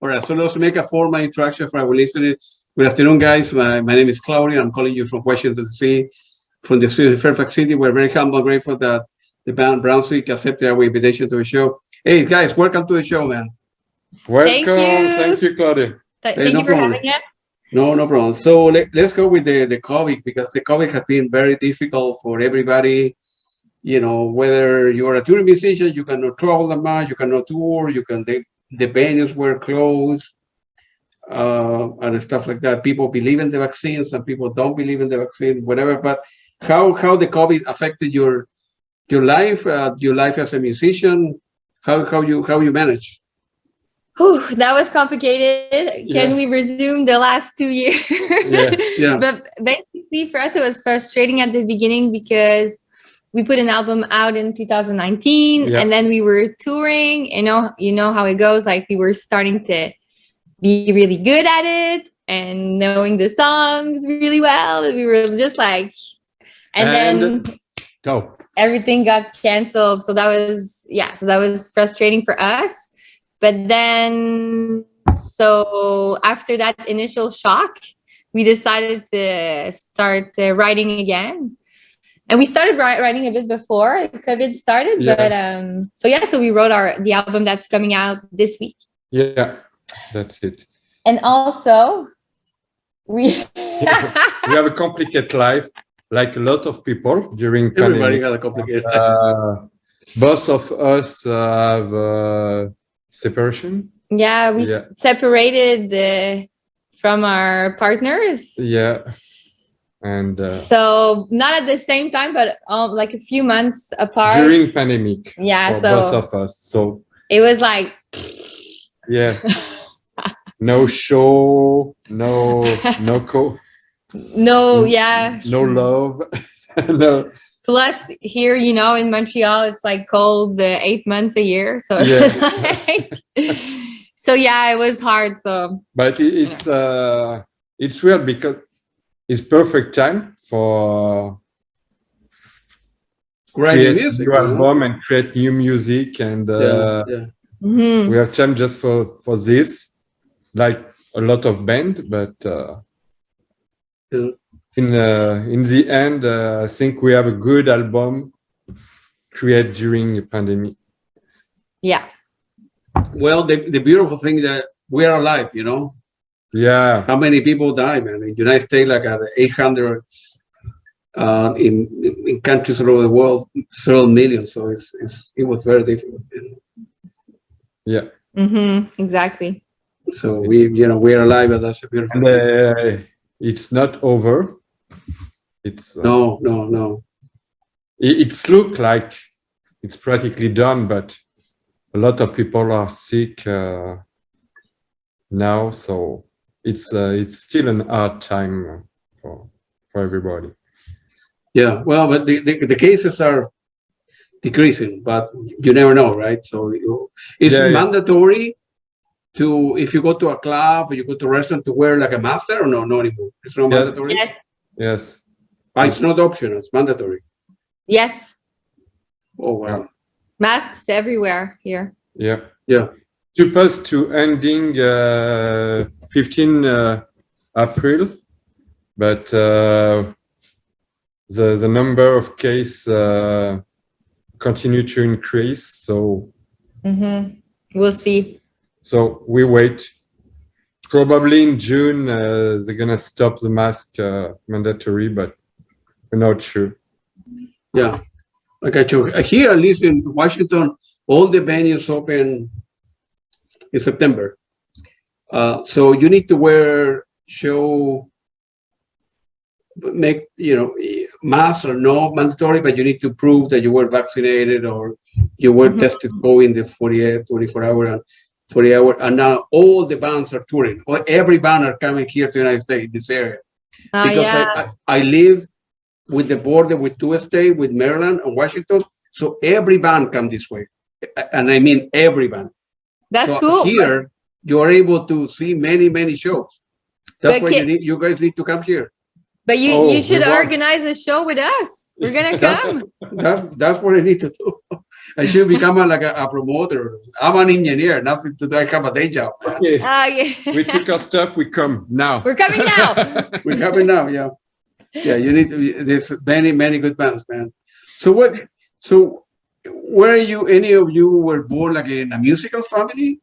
All right, so let's make a formal introduction for our listeners. Good afternoon, guys. My name is Claudio. I'm calling you from Washington, D.C., from the streets of Fairfax City. We're very humble and grateful that the band Bronswick accepted our invitation to the show. Hey, guys, welcome to the show, man. Welcome. Thank you, Claudio. Thank Hey, no you for problem. having us. No problem. So let's go with the COVID, because the COVID has been very difficult for everybody. You know, whether you're a touring musician, you cannot travel that much, you cannot tour, the venues were closed, and stuff like that. People believe in the vaccine, some people don't believe in the vaccine, whatever. But how the COVID affected your life as a musician? How you manage? Whew, that was complicated. Can we resume the last 2 years? Yeah. But basically, for us, it was frustrating at the beginning because we put an album out in 2019, and then we were touring. You know how it goes. Like, we were starting to be really good at it and knowing the songs really well. And we were just like, and then go. Everything got canceled. So that was frustrating for us. But then, so after that initial shock, we decided to start writing again. And we started writing a bit before COVID started. But so we wrote the album that's coming out this week. Yeah, that's it. And also, we have a complicated life, like a lot of people during Everybody pandemic. got a complicated Both of us have separation. Yeah, we separated from our partners. Yeah. And so not at the same time, but like a few months apart. During pandemic. Yeah, for so both of us. So it was like no show, no love. No. Plus here, in Montreal, it's like cold 8 months a year. So so it was hard. So but it's weird because it's perfect time for create music, new album and create new music, and we have time just for this, like a lot of band, but in the end, I think we have a good album created during the pandemic. Yeah. Well, the beautiful thing that we are alive, Yeah. How many people die, man? In the United States, like at 800, in countries all over the world, several million. So it was very difficult. Yeah. Exactly. So we are alive, and that's a beautiful thing. It's not over. It's no. It's look like it's practically done, but a lot of people are sick now, so it's still an hard time for everybody. Yeah, well, but the cases are decreasing, but you never know, right? So it's mandatory to, if you go to a club or you go to a restaurant, to wear like a mask, or no anymore. It's not mandatory. Yes. It's not optional. It's mandatory. Yes. Oh wow. Masks everywhere here. Yeah. Supposed to ending 15 April, but the number of cases continue to increase. So we'll see. So we wait. Probably in June they're gonna stop the mask mandatory, but we're not sure. Yeah. Okay, here, at least in Washington, all the venues open in September. So you need to wear masks are not mandatory, but you need to prove that you were vaccinated or you were tested in the 24 hour, 40 hour. And now all the bands are touring. Every band are coming here to the United States, this area. Because I live with the border with 2 states, with Maryland and Washington. So every band come this way. And I mean every band. That's cool. Here, you are able to see many shows. That's why you guys need to come here. But you should organize a show with us. We're gonna come. That's what I need to do. I should become a promoter. I'm an engineer. Nothing to do. I have a day job. Okay. Yeah. We took our stuff. We come now. We're coming now. We're coming now. Yeah. Yeah. You need to, there's many good bands, man. So what, so where are you, any of you were born like in a musical family?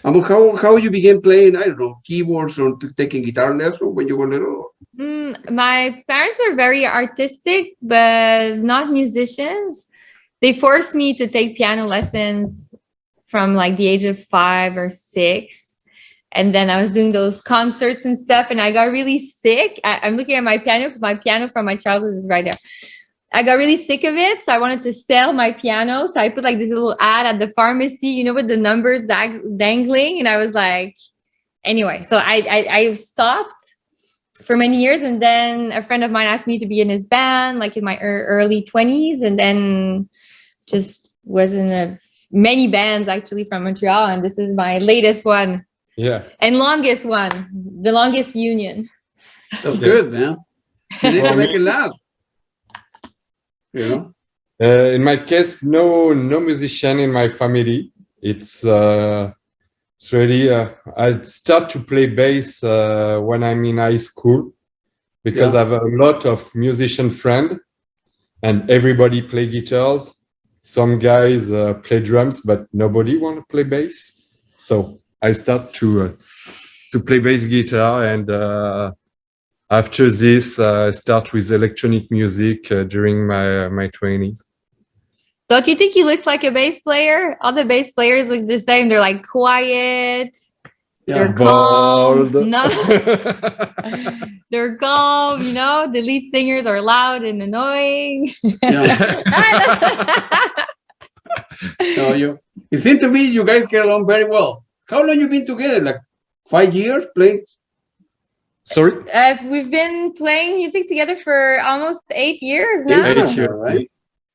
I mean, how you began playing, I don't know, keyboards or taking guitar lessons when you were little? My parents are very artistic, but not musicians. They forced me to take piano lessons from like the age of 5 or 6. And then I was doing those concerts and stuff, and I got really sick. I'm looking at my piano because my piano from my childhood is right there. I got really sick of it, so I wanted to sell my piano. So I put like this little ad at the pharmacy, you know, with the numbers dangling. And I was like, anyway, so I stopped for many years. And then a friend of mine asked me to be in his band, like in my early 20s. And then just was in many bands actually from Montreal. And this is my latest one. Yeah. And longest one, the longest union. That's good, man. You need to make it last. You know? In my case, no musician in my family. It's really I start to play bass when I'm in high school because I have a lot of musician friends and everybody play guitars. Some guys play drums, but nobody want to play bass. So I start to play bass guitar, and after this, I start with electronic music during my 20s. Don't you think he looks like a bass player? All the bass players look the same. They're like quiet. Yeah. They're calm. No, they're calm. You know, the lead singers are loud and annoying. No, it seems to me you guys get along very well. How long you been together? Like 5 years playing? Sorry? We've been playing music together for almost 8 years now. 8 years, right?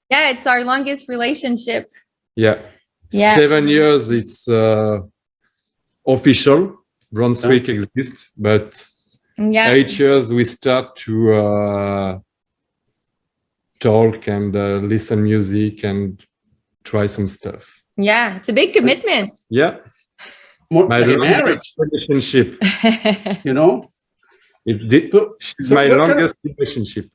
Yeah, it's our longest relationship. Yeah. Yeah. 7 years, it's official. Bronswick exists, but 8 years we start to talk and listen music and try some stuff. Yeah, it's a big commitment. Yeah. More My like a marriage, relationship. you know? She's my longest relationship.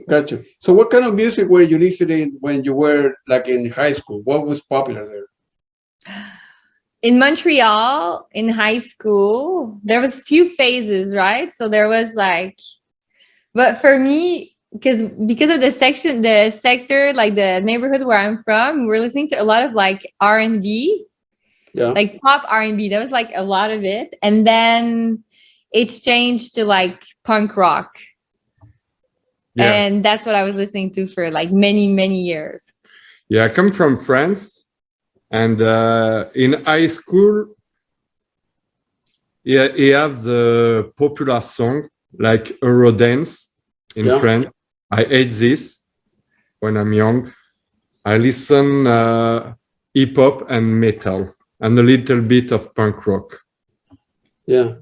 Gotcha. So what kind of music were you listening when you were like in high school? What was popular there? In Montreal, in high school, there was few phases, right? So there was like, but for me, because of the sector, like the neighborhood where I'm from, we're listening to a lot of like R&B, like pop R&B. There was like a lot of it. And then it's changed to like punk rock. Yeah. And that's what I was listening to for like many, many years. Yeah, I come from France. And in high school, he have the popular song like Eurodance in France. I hate this when I'm young. I listen hip-hop and metal and a little bit of punk rock. Yeah.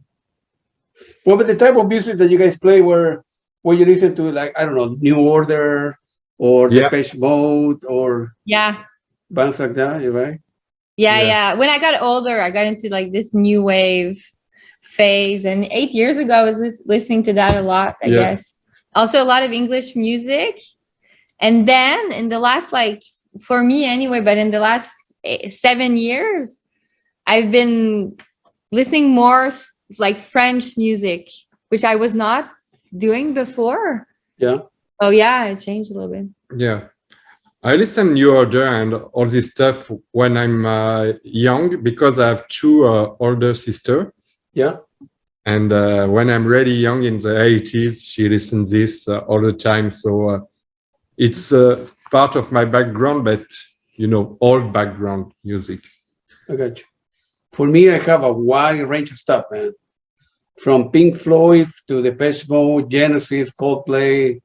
What about the type of music that you guys play where you listen to, like, I don't know, New Order or Depeche Mode or bands like that, right? Yeah. When I got older, I got into like this new wave phase. And 8 years ago, I was listening to that a lot, I guess. Also a lot of English music. And then in the last, like, for me anyway, but in the last 7 years, I've been listening more like French music, which I was not doing before. Yeah. Oh yeah, it changed a little bit. Yeah. I listen New Order and all this stuff when I'm young because I have 2 older sisters. Yeah. And when I'm really young in the 80s, she listens this all the time. So it's part of my background, but, you know, old background music. I got you. For me, I have a wide range of stuff, man. From Pink Floyd to Depeche Mode, Genesis, Coldplay,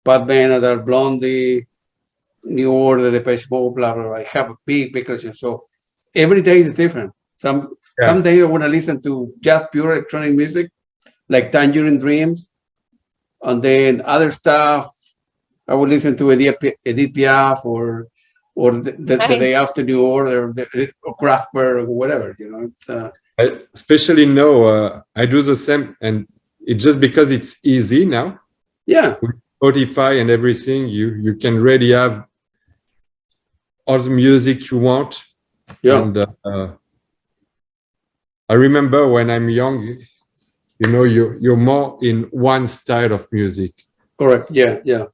Pat Benatar, Blondie, New Order, Depeche Mode, blah, blah, blah. I have a big collection. So every day is different. Some days I want to listen to just pure electronic music, like Tangerine Dreams. And then other stuff, I would listen to Edith Piaf or or the day after you order or craft beer or whatever. It's I especially know I do the same, and it's just because it's easy now. Yeah. With Spotify and everything, you can really have all the music you want. Yeah. And I remember when I'm young, you're more in one style of music. Correct. Yeah.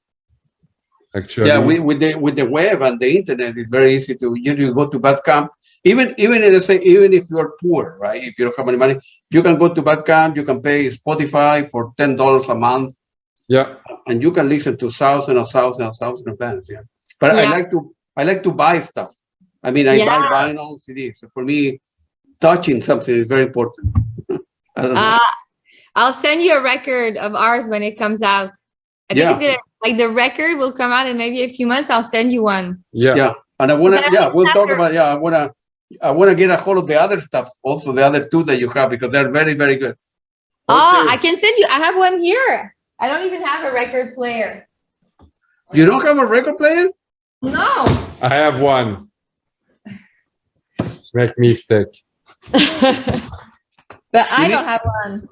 Actually. Yeah, with the web and the internet, it's very easy to you go to Bandcamp. Even if you're poor, right? If you don't have any money, you can go to Bandcamp. You can pay Spotify for $10 a month. Yeah, and you can listen to thousands of bands. Yeah, but Yeah. I like to buy stuff. I mean, I buy vinyl CDs. So for me, touching something is very important. I don't know. I'll send you a record of ours when it comes out. I think it's gonna like the record will come out in maybe a few months. I'll send you one. Yeah. And we'll talk about. I wanna get a hold of the other stuff, also the other two that you have, because they're very, very good. Oh, Okay. I can send you. I have one here. I don't even have a record player. You don't have a record player? No. I have one. Make mistake. But I don't have one.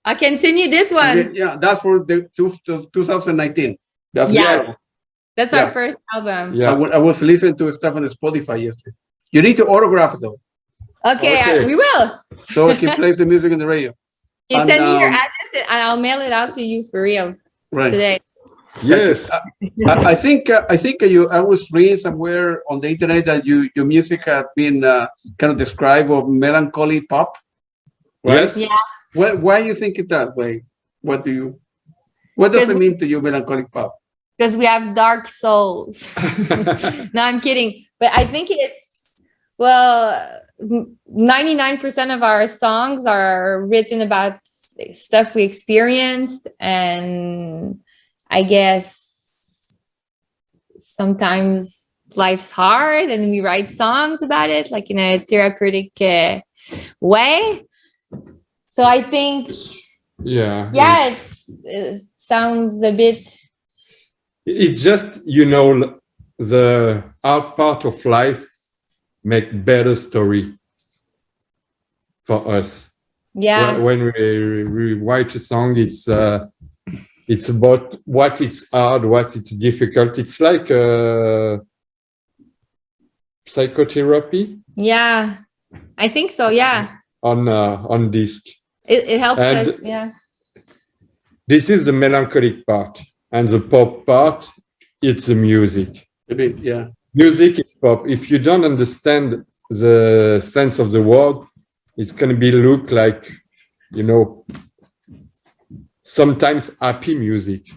I can send you this one. Yeah, that's for the 2019. That's Yeah. That's Yeah. our first album. Yeah. I was listening to stuff on Spotify yesterday. You need to autograph it though, Okay, Okay. we will. so I can play the music on the radio. You And, send me your address and I'll mail it out to you for real Right. today. Yes. I think I was reading somewhere on the internet that your music had been kind of described of melancholy pop. Right? Yes. Yeah. Why you think it that way? What does it mean to you, melancholic pop? Because we have dark souls. No, I'm kidding. But I think it's, 99% of our songs are written about stuff we experienced. And I guess sometimes life's hard and we write songs about it, like in a therapeutic way. So I think, Yeah. it sounds a bit. It's just, the art part of life make better story for us. Yeah. When we write a song, it's about what it's hard, what it's difficult. It's like psychotherapy. Yeah. I think so. Yeah. On disc. It helps And us. Yeah. This is the melancholic part, and the pop part, it's the music. Yeah. Music is pop. If you don't understand the sense of the word, it's going to be look like, sometimes happy music,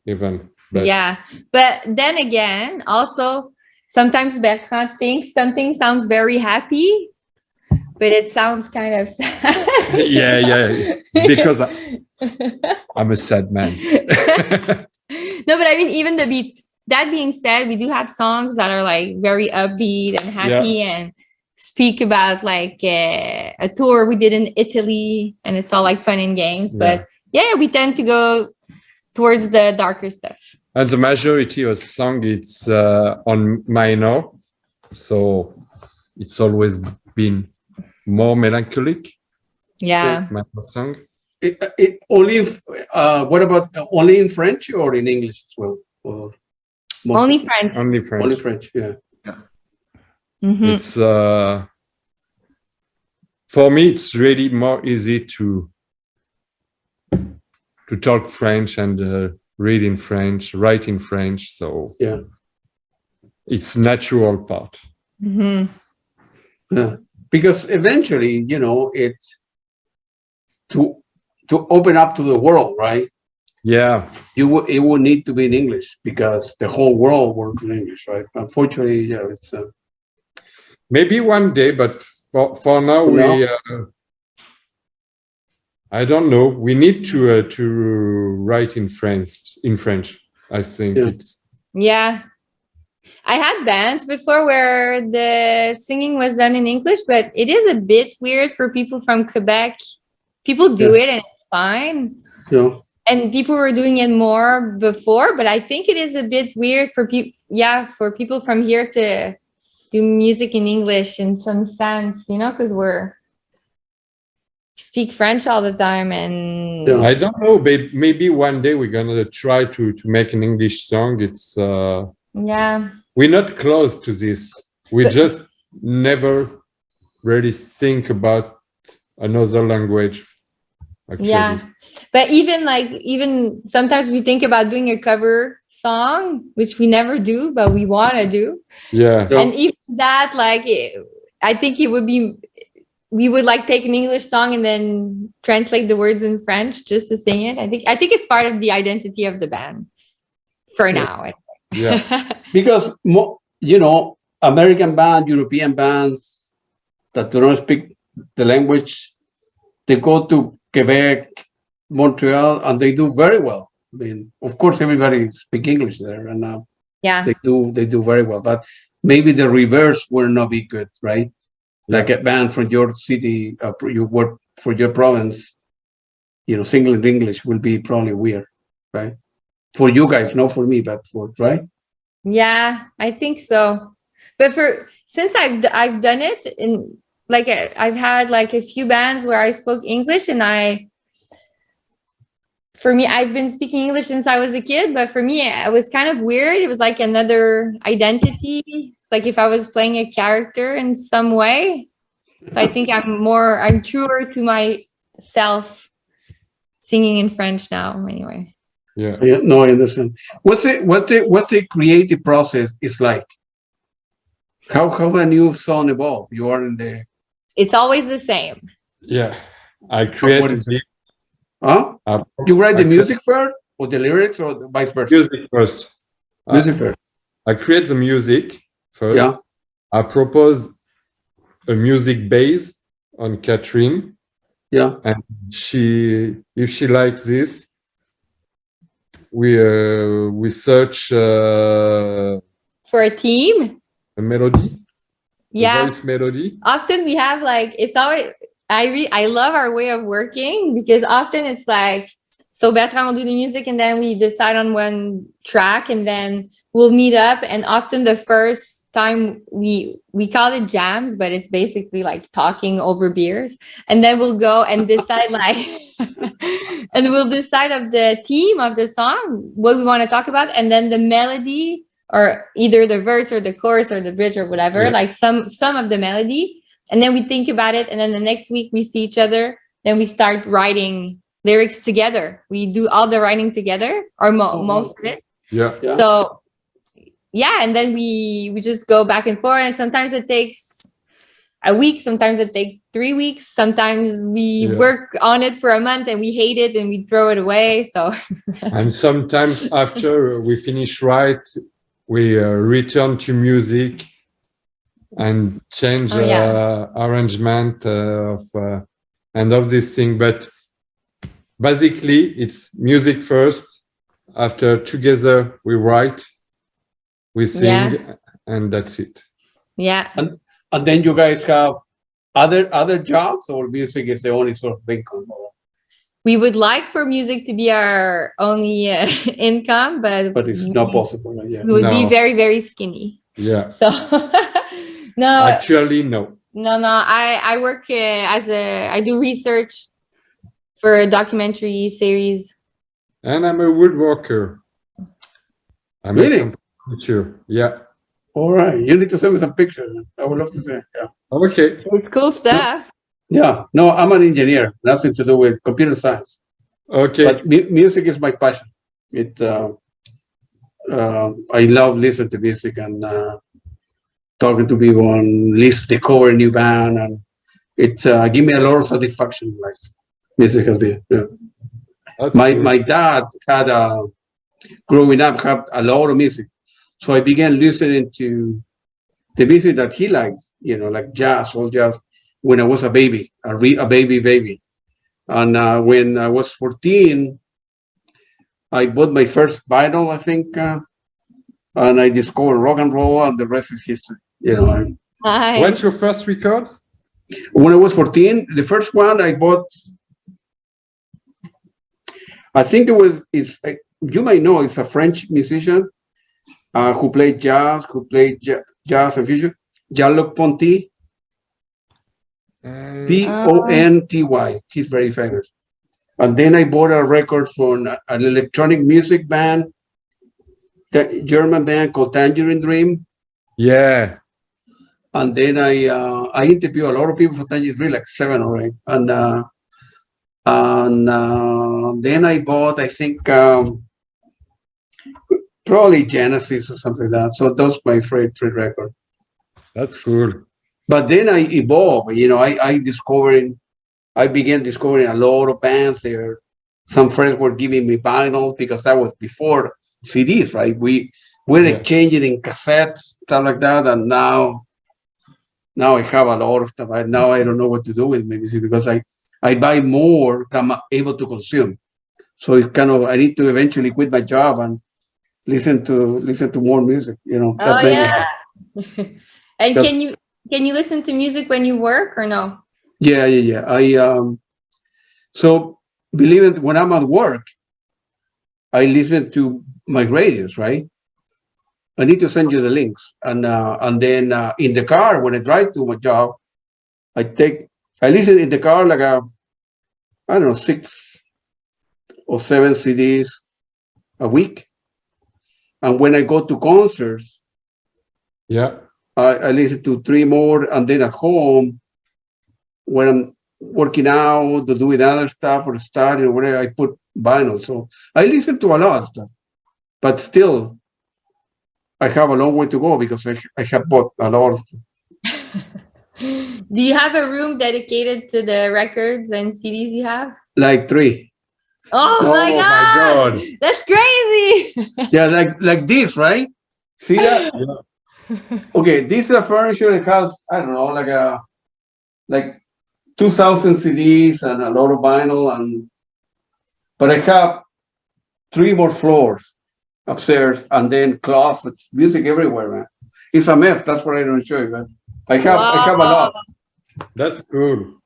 even. But Yeah. But then again, also, sometimes Bertrand thinks something sounds very happy, but it sounds kind of sad. yeah. It's because I'm a sad man. No, but I mean, even the beats. That being said, we do have songs that are like very upbeat and happy and speak about like a tour we did in Italy, and it's all like fun and games. But yeah, we tend to go towards the darker stuff. And the majority of song, it's on minor, so it's always been more melancholic. Yeah. Minor song. What about only in French or in English as well? Or Only French. Only French. Only French, yeah. Mm-hmm. It's for me, it's really more easy to talk French and read in French, write in French. So yeah, it's natural part. Mm-hmm. Yeah. Because eventually, it's to open up to the world, right? Yeah. It would need to be in English because the whole world works in English, right? Unfortunately, yeah, it's maybe one day, but for now I don't know. We need to write in French. I think it's. Yeah. I had bands before where the singing was done in English, but it is a bit weird for people from Quebec. People do it and it's fine. Yeah. and people were doing it more before, but I think it is a bit weird for people, for people from here to do music in English in some sense, because we're speak French all the time, and I don't know, maybe one day we're gonna try to make an English song. It's we're not close to this. We just never really think about another language, actually. But even sometimes we think about doing a cover song, which we never do, but we want to do. And even that, I think it would be, we would take an English song and then translate the words in French just to sing it. I think it's part of the identity of the band for now. Because American band, European bands that do not speak the language, they go to Quebec, Montreal, and they do very well. I mean, of course, everybody speaks English there, and they do very well. But maybe the reverse will not be good, right? Like a band from your city, you work for your province, singing in English will be probably weird, right? For you guys, not for me, but right? Yeah, I think so. But since I've done it in I've had a few bands where I spoke English, and for me, I've been speaking English since I was a kid, but for me, it was kind of weird. It was like another identity. It's like if I was playing a character in some way. So I think I'm truer to myself singing in French now, anyway. Yeah, no, I understand. What's the creative process is like? How a new song evolve? You are in the. It's always the same. Yeah, I create. You write the music first, or the lyrics, or the vice versa? Music first. Music first. I create the music first. Yeah. I propose a music base on Catherine. Yeah. And if she likes this, we search for a team. A melody. Yeah. A voice melody. Often we have it's always. I love our way of working, because often it's so Bertrand will do the music, and then we decide on one track, and then we'll meet up. And often the first time we call it jams, but it's basically talking over beers. And then we'll go and decide and we'll decide of the theme of the song, what we want to talk about, and then the melody, or either the verse or the chorus or the bridge or whatever, some of the melody. And then we think about it, and then the next week we see each other. Then we start writing lyrics together. We do all the writing together, or most of it. Yeah. So, and then we just go back and forth. And sometimes it takes a week. Sometimes it takes 3 weeks. Sometimes we work on it for a month and we hate it and we throw it away. So. And sometimes after we finish we return to music and change arrangement of this thing, but basically it's music first. After together we write, we sing, and that's it. Yeah. And then you guys have other jobs, or music is the only sort of income? We would like for music to be our only income, but it's not possible. We would be very, very skinny. Yeah. So. No, actually, no. I work I do research for a documentary series. And I'm a woodworker. Really? Sure. Yeah. All right. You need to send me some pictures. I would love to see. Yeah. Okay. It's cool stuff. Yeah. No, I'm an engineer. Nothing to do with computer science. Okay. But music is my passion. I love listening to music and talking to people and discover a new band, and it give me a lot of satisfaction in life. Music has been. Yeah. My dad had growing up had a lot of music, so I began listening to the music that he likes, like jazz, all jazz, when I was a baby, a baby. And when I was 14, I bought my first vinyl, I think, and I discovered rock and roll, and the rest is history. Nice. What's your first record? When I was 14, the first one I bought, I think you might know, it's a French musician who played jazz, jazz and fusion. Jean-Luc Ponty, Ponty. He's very famous. And then I bought a record from an electronic music band, the German band called Tangerine Dream. Yeah. And then I interviewed a lot of people for Tangerine Dream, like 7 or 8. And then I bought, I think, probably Genesis or something like that. So that's my favorite record. That's cool. But then I evolved. I began discovering a lot of bands there. Some friends were giving me vinyls because that was before CDs, right? We were exchanging in cassettes, stuff like that. And now I have a lot of stuff. Now I don't know what to do with music because I buy more than I'm able to consume. So it's I need to eventually quit my job and listen to more music, Oh yeah. And can you listen to music when you work or no? Yeah. So believe it, when I'm at work, I listen to my radios, right? I need to send you the links, and then in the car when I drive to my job, I listen in the car like I don't know, 6 or 7 CDs a week, and when I go to concerts, I listen to 3 more, and then at home when I'm working out or doing other stuff or studying or whatever, I put vinyl. So I listen to a lot of stuff, but still I have a long way to go because I have bought a lot of stuff. Do you have a room dedicated to the records and CDs you have? Like 3. Oh my God. That's crazy. Yeah, like this, right? See that? Okay, this is a furniture. It has, I don't know, like 2,000 CDs and a lot of vinyl, but I have 3 more floors upstairs and then closets, music everywhere, man. It's a mess. That's what I don't show you, man. I have a lot. That's cool.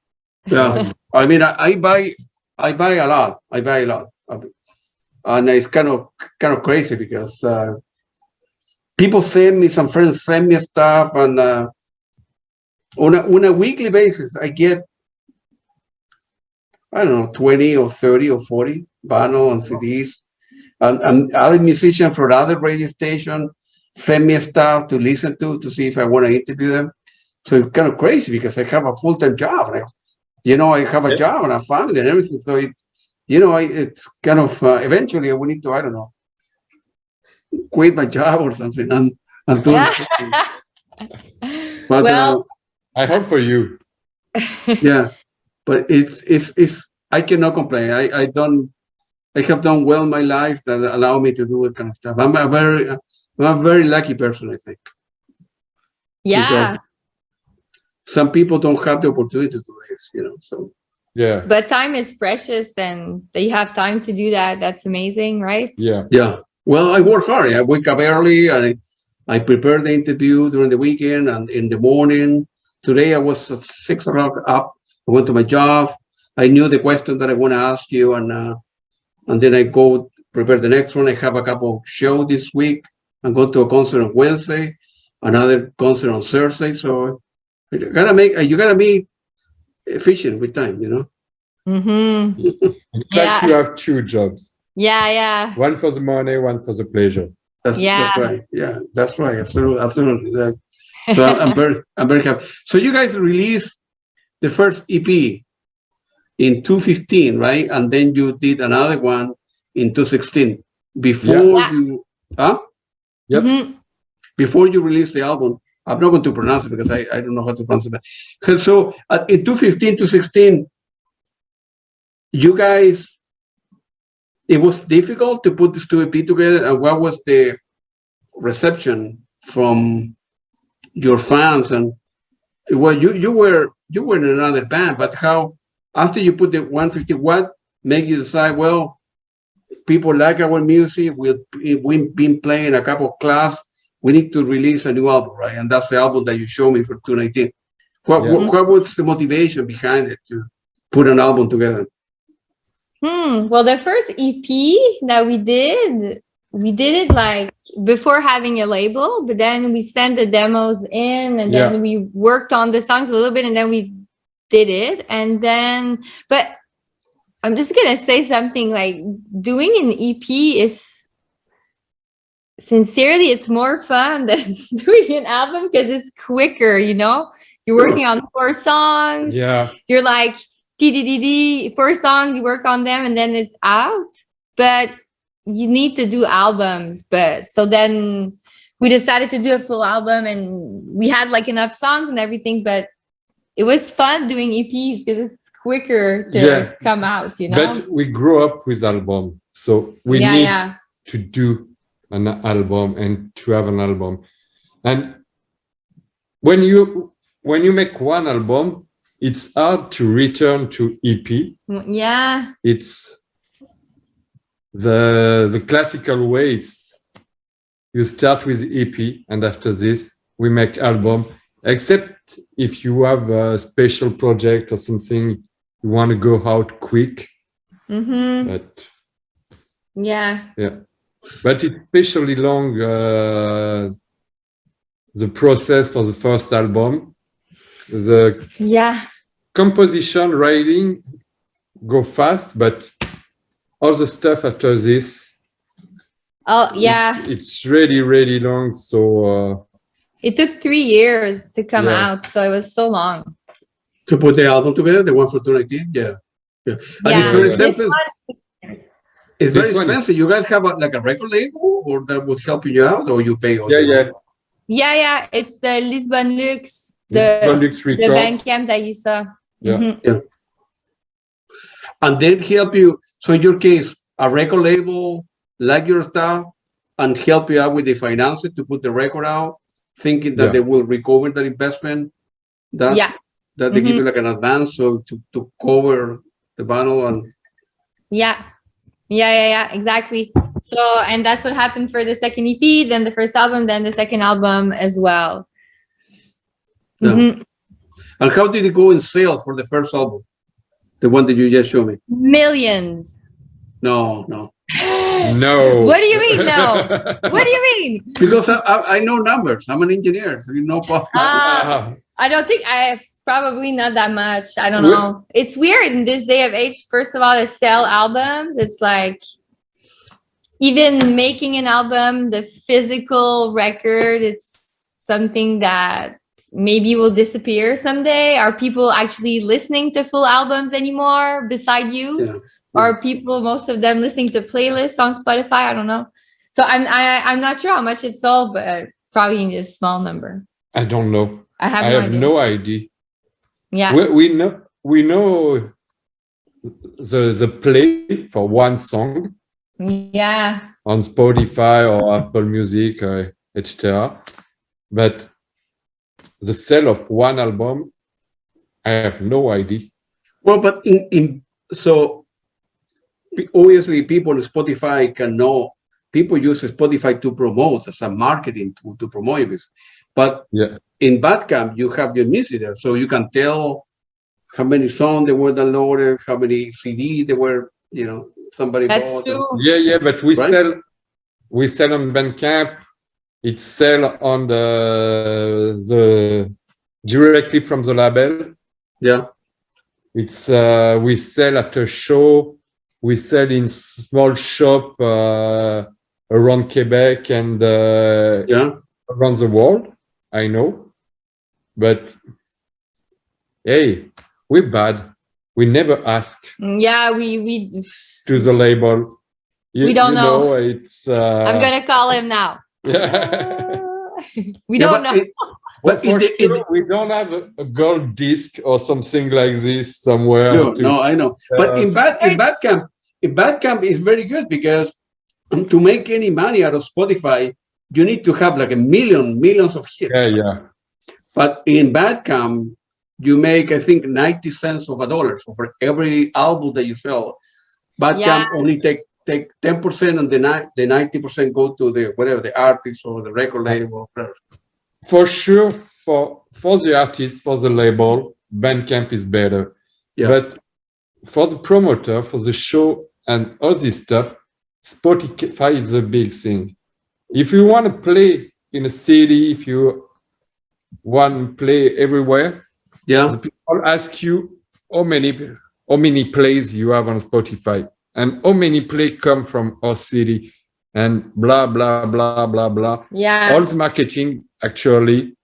Yeah, I mean, I buy a lot. And it's kind of crazy because some friends send me stuff, and on a weekly basis, I get, I don't know, 20 or 30 or 40 vinyl and CDs. And other musicians from other radio station send me stuff to listen to see if I want to interview them. So it's kind of crazy because I have a full-time job. Right? I have a job and a family and everything. So it's kind of eventually I will need to, I don't know, quit my job or something and do that. But, well, I hope for you. Yeah, but it's I cannot complain. I have done well in my life that allow me to do that kind of stuff. I'm a very lucky person, I think. Yeah. Because some people don't have the opportunity to do this, so. Yeah. But time is precious and you have time to do that. That's amazing, right? Yeah. Yeah. Well, I work hard. I wake up early and I prepare the interview during the weekend and in the morning. Today I was at 6 o'clock up. I went to my job. I knew the question that I want to ask you, and then I go prepare the next one. I have a couple shows this week. I'm going to a concert on Wednesday, another concert on Thursday. So you gotta be efficient with time, Mm-hmm. It's like you have 2 jobs. Yeah. One for the money, one for the pleasure. That's right. Yeah, that's right. Absolutely. So I'm very happy. So you guys released the first EP in 2015, right? And then you did another one in 2016 before you, Yes. Mm-hmm. Before you released the album. I'm not going to pronounce it because I don't know how to pronounce it. So in 2015 to 16, you guys, it was difficult to put this 2 EP together. And what was the reception from your fans? And well, you were in another band, but how after you put the 150, what made you decide? Well, people like our music. We've been playing a couple of class. We need to release a new album, right? And that's the album that you showed me for 2019. What was the motivation behind it to put an album together? Well, the first EP that we did it like before having a label, but then we sent the demos in and then we worked on the songs a little bit and then we did it. And then, but I'm just going to say something like doing an EP is sincerely, it's more fun than doing an album because it's quicker, you know? You're working on 4 songs. Yeah. You're like, 4 songs, you work on them and then it's out. But you need to do albums. But so then we decided to do a full album and we had like enough songs and everything, but it was fun doing EPs because it's quicker to come out, you know? But we grew up with album. So we need to do an album and to have an album. And when you make one album, it's hard to return to EP. Yeah. It's the classical way. It's you start with EP and after this we make album, except if you have a special project or something, you want to go out quick. But but it's especially long the process for the first album. The composition, writing go fast, but all the stuff after this, it's really, really long. So it took 3 years to come out, so it was so long to put the album together. The one for 2019, and it's very simple. It's very expensive. You guys have like a record label, or that would help you out, or you pay? It's the Lisbon Lux. The Bandcamp that you saw. And they help you. So in your case, a record label like your stuff and help you out with the finances to put the record out, thinking that they will recover that investment. That they give you like an advance so to cover the bundle and exactly. So and that's what happened for the second EP, then the first album, then the second album as well. And how did it go in sale for the first album? The one that you just showed me? Millions. No. What do you mean no? What do you mean? Because I know numbers. I'm an engineer, so you know. I don't think probably not that much. I don't know. It's weird in this day of age, first of all, to sell albums. It's like even making an album, the physical record, it's something that maybe will disappear someday. Are people actually listening to full albums anymore beside you? Are people, most of them, listening to playlists on Spotify? I don't know. So I'm not sure how much it sold, but probably a small number. I don't know. I have no idea. Yeah. We know the play for one song. On Spotify or Apple Music, etc. But the sale of one album, I have no idea. Well, but so obviously people on Spotify can know. People use Spotify to promote as a marketing tool to promote this. But in Bandcamp, you have your music there, so you can tell how many songs they were downloaded, how many CDs they were, somebody bought. But we sell on Bandcamp. It's sell on the directly from the label. It's we sell after show. We sell in small shop around Quebec and around the world. I know, but hey, we're bad. We never ask. We to the label. We don't know. It's. I'm gonna call him now. We don't know. But we don't have a gold disc or something like this somewhere. No, I know. But in Bandcamp is very good because to make any money out of Spotify, you need to have like millions of hits. But in Bandcamp, you make, I think, 90 cents of a dollar. So for every album that you sell, Bandcamp only take 10% and the 90% go to the artist or the record label. For sure, for the artist, for the label, Bandcamp is better. But for the promoter, for the show and all this stuff, Spotify is a big thing. If you want to play in a city, if you want to play everywhere, Yeah. the people ask you how many plays you have on Spotify and how many play come from our city and blah, blah, blah, blah, blah. Yeah. All the marketing actually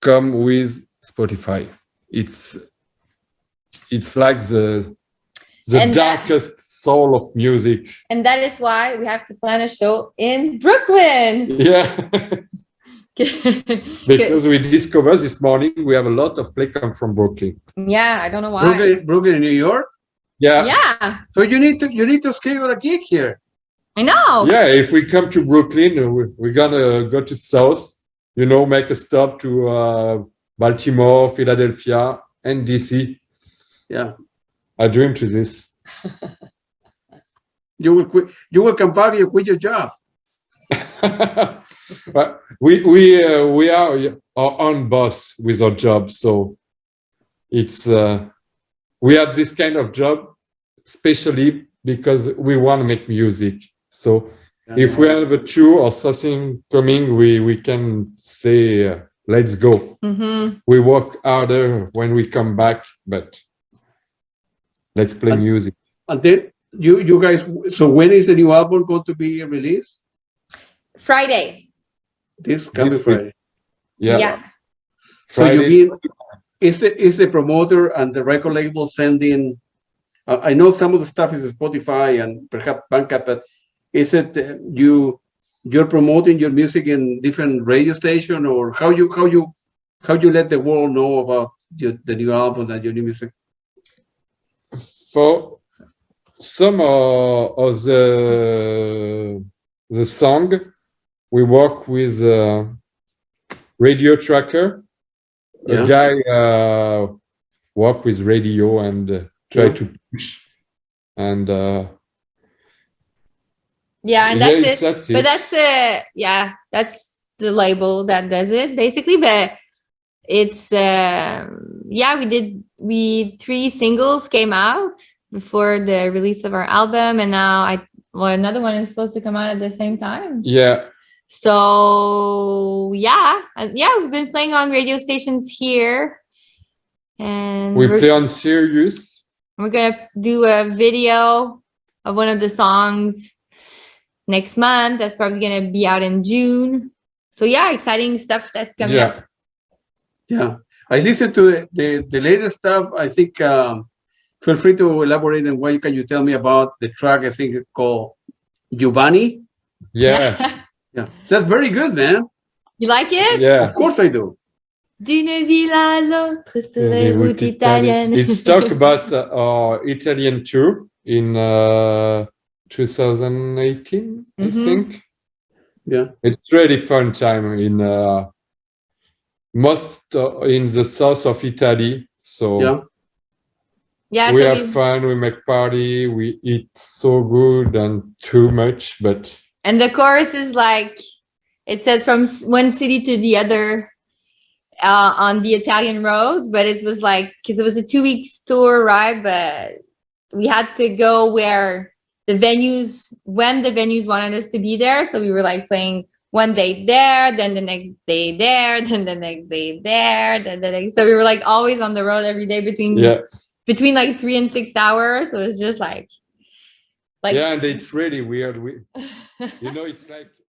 come with Spotify. It's like the And darkest soul of music. And that is why we have to plan a show in Brooklyn. Yeah. Because we discovered this morning we have a lot of play come from Brooklyn. Yeah, I don't know why. Brooklyn, New York. Yeah. Yeah. So you need to schedule a gig here. I know. Yeah, if we come to Brooklyn, we're gonna go to South, make a stop to Baltimore, Philadelphia, and DC. Yeah. I dream to this. You will quit. You will come back. You quit your job. But we are our own boss with our job, so it's we have this kind of job, especially because we want to make music. So if we have a tour or something coming, we can say, let's go. Mm-hmm. We work harder when we come back, but let's play music. And then you guys. So when is the new album going to be released? Friday. This coming Friday. Yeah. So you mean is the promoter and the record label sending? I know some of the stuff is Spotify and perhaps Bandcamp, but is it you're promoting your music in different radio station, or how you let the world know about the new album and your new music? For some of the song, we work with Radio Tracker. A guy work with radio and try to push. And and that's it. That's but that's the label that does it basically. But it's we 3 singles came out before the release of our album, and now another one is supposed to come out at the same time. Yeah. So we've been playing on radio stations here, and we play on Sirius. We're gonna do a video of one of the songs next month. That's probably gonna be out in June. So exciting stuff that's coming up. Yeah, I listened to the latest stuff. I think feel free to elaborate on what can you tell me about the track. I think it's called Giovanni. Yeah. Yeah, that's very good, man. You like it? Yeah. Of course I do. D'une ville à l'autre sur les routes italiennes. It's talk about our Italian tour in 2018, I think. Yeah. It's really fun time in most in the south of Italy. So we have fun, we make party, we eat so good and too much, but. And the chorus is like, it says from one city to the other on the Italian roads, but it was like, because it was a 2-week tour, right? But we had to go when the venues wanted us to be there. So we were like playing one day there, then the next day there, then the next day there, then the next. So we were like always on the road every day between like 3 and 6 hours. So it's just like. And it's really weird. It's like